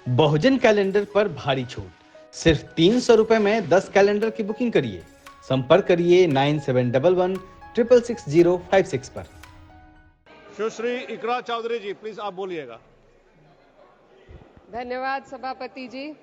बहुजन calendar पर भारी छूट। सिर्फ 300 रुपए में 10 कैलेंडर की बुकिंग करिए। संपर्क करिए 9711 666 056 पर। सुश्री इकरा चौधरी जी, प्लीज आप बोलिएगा। धन्यवाद सभापति जी।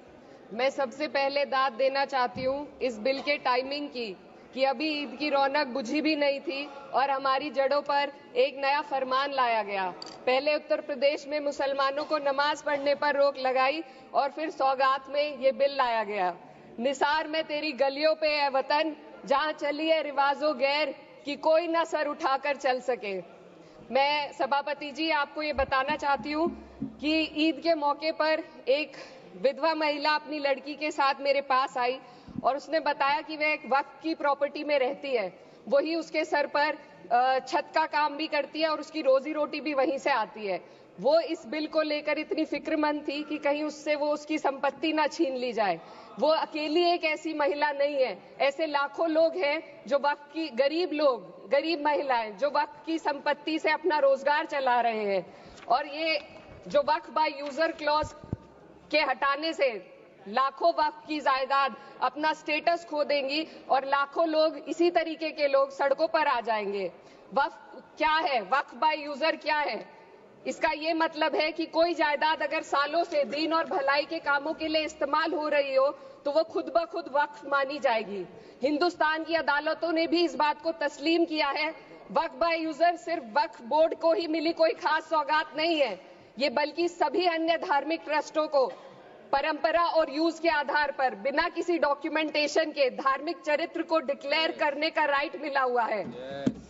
मैं सबसे पहले दाद देना चाहती हूँ इस बिल के टाइमिंग की कि अभी ईद की रौनक बुझी भी नहीं थी और हमारी जड़ों पर एक नया फरमान लाया गया। पहले उत्तर प्रदेश में मुसलमानों को नमाज पढ़ने पर रोक लगाई और फिर सौगात में ये बिल लाया गया। निसार में तेरी गलियों पे है वतन, जहाँ चली है रिवाजो गैर कि कोई ना सर उठाकर चल सके। मैं सभापति जी आपको ये बताना चाहती हूँ कि ईद के मौके पर एक विधवा महिला अपनी लड़की के साथ मेरे पास आई और उसने बताया कि वह एक वक्फ की प्रॉपर्टी में रहती है। वही उसके सर पर छत का काम भी करती है और उसकी रोजी रोटी भी वहीं से आती है। वो इस बिल को लेकर इतनी फिक्रमंद थी कि कहीं उससे वो उसकी संपत्ति ना छीन ली जाए। वो अकेली एक ऐसी महिला नहीं है, ऐसे लाखों लोग हैं जो वक्फ की गरीब महिलाएं जो वक्फ की संपत्ति से अपना रोजगार चला रहे हैं। और ये जो वक्फ बाय यूजर क्लॉज के हटाने से लाखों वक्फ की जायदाद अपना स्टेटस खो देंगी और लाखों लोग इसी तरीके के लोग सड़कों पर आ जाएंगे। वक्फ क्या है? वक्फ बाय यूजर क्या है? इसका ये मतलब है कि कोई जायदाद अगर सालों से दीन और भलाई के कामों के लिए इस्तेमाल हो रही हो तो वो खुद ब खुद वक्फ मानी जाएगी। हिंदुस्तान की अदालतों ने भी इस बात को तस्लीम किया है। वक्फ बाय यूजर सिर्फ वक्फ बोर्ड को ही मिली कोई खास सौगात नहीं है, ये बल्कि सभी अन्य धार्मिक ट्रस्टों को परंपरा और यूज के आधार पर बिना किसी डॉक्यूमेंटेशन के धार्मिक चरित्र को डिक्लेयर करने का राइट मिला हुआ है।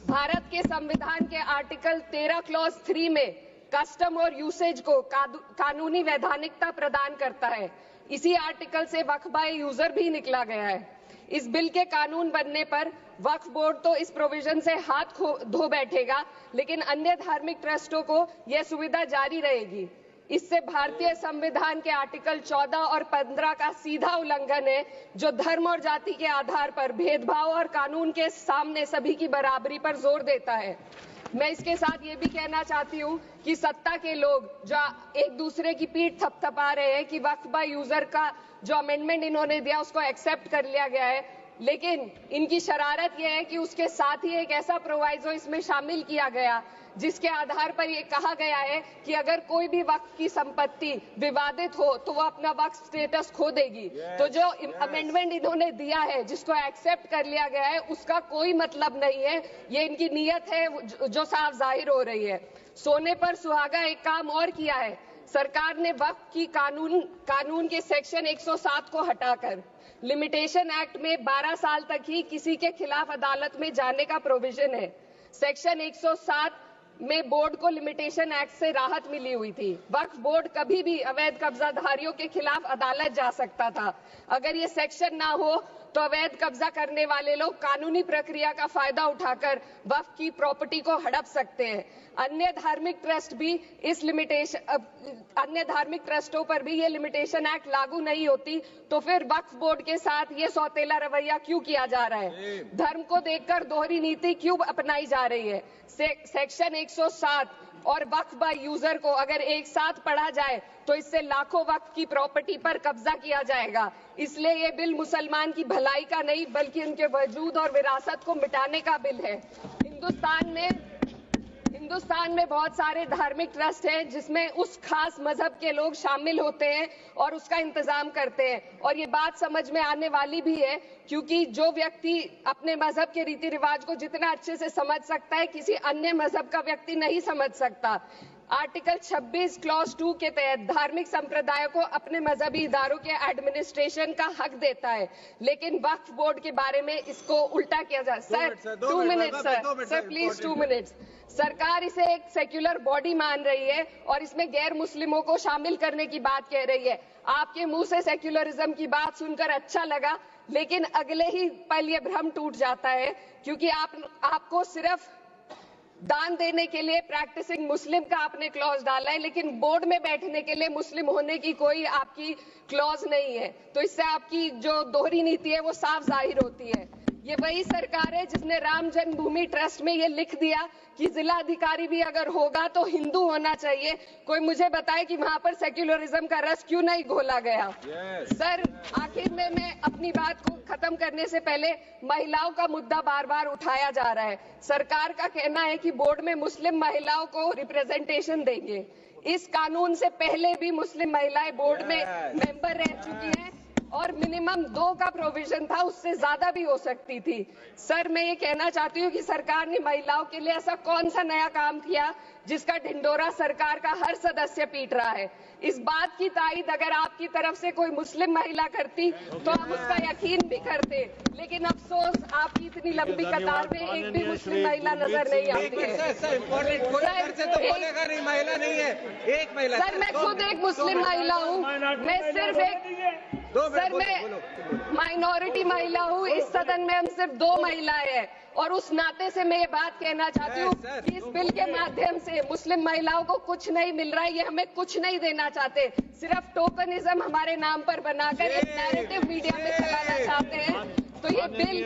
भारत के संविधान के आर्टिकल 13 क्लॉज 3 में कस्टम और यूसेज को कानूनी वैधानिकता प्रदान करता है। इसी आर्टिकल से वक्फ बाय यूजर भी निकला गया है। इस बिल के कानून बनने पर वक्फ बोर्ड तो इस प्रोविजन से हाथ धो बैठेगा, लेकिन अन्य धार्मिक ट्रस्टों को यह सुविधा जारी रहेगी। इससे भारतीय संविधान के आर्टिकल 14 और 15 का सीधा उल्लंघन है, जो धर्म और जाति के आधार पर भेदभाव और कानून के सामने सभी की बराबरी पर जोर देता है। मैं इसके साथ ये भी कहना चाहती हूँ कि सत्ता के लोग जो एक दूसरे की पीठ थपथपा रहे हैं कि वक्फ बाय यूजर का जो अमेंडमेंट इन्होंने दिया उसको एक्सेप्ट कर लिया गया है, लेकिन इनकी शरारत यह है कि उसके साथ ही एक ऐसा प्रोवाइजो इसमें शामिल किया गया जिसके आधार पर यह कहा गया है कि अगर कोई भी वक्फ की संपत्ति विवादित हो तो वो अपना वक्फ स्टेटस खो देगी। तो जो अमेंडमेंट इन्होंने दिया है, जिसको एक्सेप्ट कर लिया गया है, उसका कोई मतलब नहीं है। ये इनकी नीयत है जो साफ जाहिर हो रही है। सोने पर सुहागा एक काम और किया है। सरकार ने वक्फ की कानून के सेक्शन 107 को हटाकर लिमिटेशन एक्ट में 12 साल तक ही किसी के खिलाफ अदालत में जाने का प्रोविजन है। सेक्शन 107 में बोर्ड को लिमिटेशन एक्ट से राहत मिली हुई थी। वक्फ बोर्ड कभी भी अवैध कब्जाधारियों के खिलाफ अदालत जा सकता था। अगर ये सेक्शन ना हो तो अवैध कब्जा करने वाले लोग कानूनी प्रक्रिया का फायदा उठाकर वक्फ की प्रॉपर्टी को हड़प सकते हैं। अन्य धार्मिक ट्रस्टों पर भी ये लिमिटेशन एक्ट लागू नहीं होती, तो फिर वक्फ बोर्ड के साथ ये सौतेला रवैया क्यों किया जा रहा है? धर्म को देखकर दोहरी नीति क्यों अपनाई जा रही है? सेक्शन 107 और वक्फ बाय यूजर को अगर एक साथ पढ़ा जाए तो इससे लाखों वक्फ की प्रॉपर्टी पर कब्जा किया जाएगा। इसलिए ये बिल मुसलमान की भलाई का नहीं बल्कि उनके वजूद और विरासत को मिटाने का बिल है। हिंदुस्तान में बहुत सारे धार्मिक ट्रस्ट हैं जिसमें उस खास मजहब के लोग शामिल होते हैं और उसका इंतजाम करते हैं। और ये बात समझ में आने वाली भी है, क्योंकि जो व्यक्ति अपने मजहब के रीति रिवाज को जितना अच्छे से समझ सकता है, किसी अन्य मजहब का व्यक्ति नहीं समझ सकता। आर्टिकल 26 क्लॉज 2 के तहत धार्मिक संप्रदायों को अपने मजहबी इदारों के एडमिनिस्ट्रेशन का हक देता है, लेकिन वक्फ बोर्ड के बारे में इसको उल्टा किया जाए। Sir 2 minute sir please 2 minutes. सरकार इसे एक सेक्युलर बॉडी मान रही है और इसमें गैर मुस्लिमों को शामिल करने की बात कह रही है। आपके मुंह से सेक्युलरिज्म की बात सुनकर अच्छा लगा, लेकिन अगले ही पल ये भ्रम टूट जाता है, क्योंकि आपको सिर्फ दान देने के लिए प्रैक्टिसिंग मुस्लिम का आपने क्लॉज डाला है, लेकिन बोर्ड में बैठने के लिए मुस्लिम होने की कोई आपकी क्लॉज नहीं है। तो इससे आपकी जो दोहरी नीति है वो साफ जाहिर होती है। ये वही सरकार है जिसने राम जन्मभूमि ट्रस्ट में ये लिख दिया कि जिलाधिकारी भी अगर होगा तो हिंदू होना चाहिए। कोई मुझे बताए कि वहां पर सेक्युलरिज्म का रस क्यों नहीं घोला गया। सर, आखिर में मैं अपनी बात को खत्म करने से पहले महिलाओं का मुद्दा बार बार उठाया जा रहा है। सरकार का कहना है कि बोर्ड में मुस्लिम महिलाओं को रिप्रेजेंटेशन देंगे। इस कानून से पहले भी मुस्लिम महिलाएं बोर्ड में मेंबर रह चुकी हैं और मिनिमम 2 का प्रोविजन था, उससे ज्यादा भी हो सकती थी। सर, मैं ये कहना चाहती हूँ कि सरकार ने महिलाओं के लिए ऐसा कौन सा नया काम किया जिसका ढिंडोरा सरकार का हर सदस्य पीट रहा है। इस बात की तायीद अगर आपकी तरफ से कोई मुस्लिम महिला करती तो हम उसका यकीन भी करते, लेकिन अफसोस आपकी इतनी लंबी कतार में एक भी मुस्लिम महिला नजर नहीं आती है। सर, मैं खुद एक मुस्लिम महिला हूँ। मैं सिर्फ एक सर, मैं माइनॉरिटी महिला हूँ। इस सदन में हम सिर्फ 2 महिलाएं हैं और उस नाते से मैं ये बात कहना चाहती हूँ कि इस बिल के माध्यम से मुस्लिम महिलाओं को कुछ नहीं मिल रहा है। ये हमें कुछ नहीं देना चाहते, सिर्फ टोकनिज्म हमारे नाम पर बनाकर एक नैरेटिव मीडिया में चलाना चाहते हैं। तो ये बिल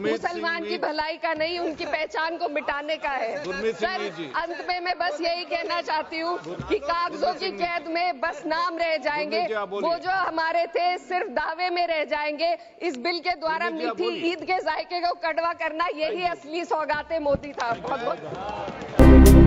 मुसलमान की भलाई का नहीं, उनकी पहचान को मिटाने का है। सर, अंत में मैं बस यही कहना चाहती हूँ कि कागजों की कैद में बस नाम रह जाएंगे, वो जो हमारे थे सिर्फ दावे में रह जाएंगे। इस बिल के द्वारा मीठी ईद के जायके को कड़वा करना, यही असली सौगाते मोदी था। बहुत बहुत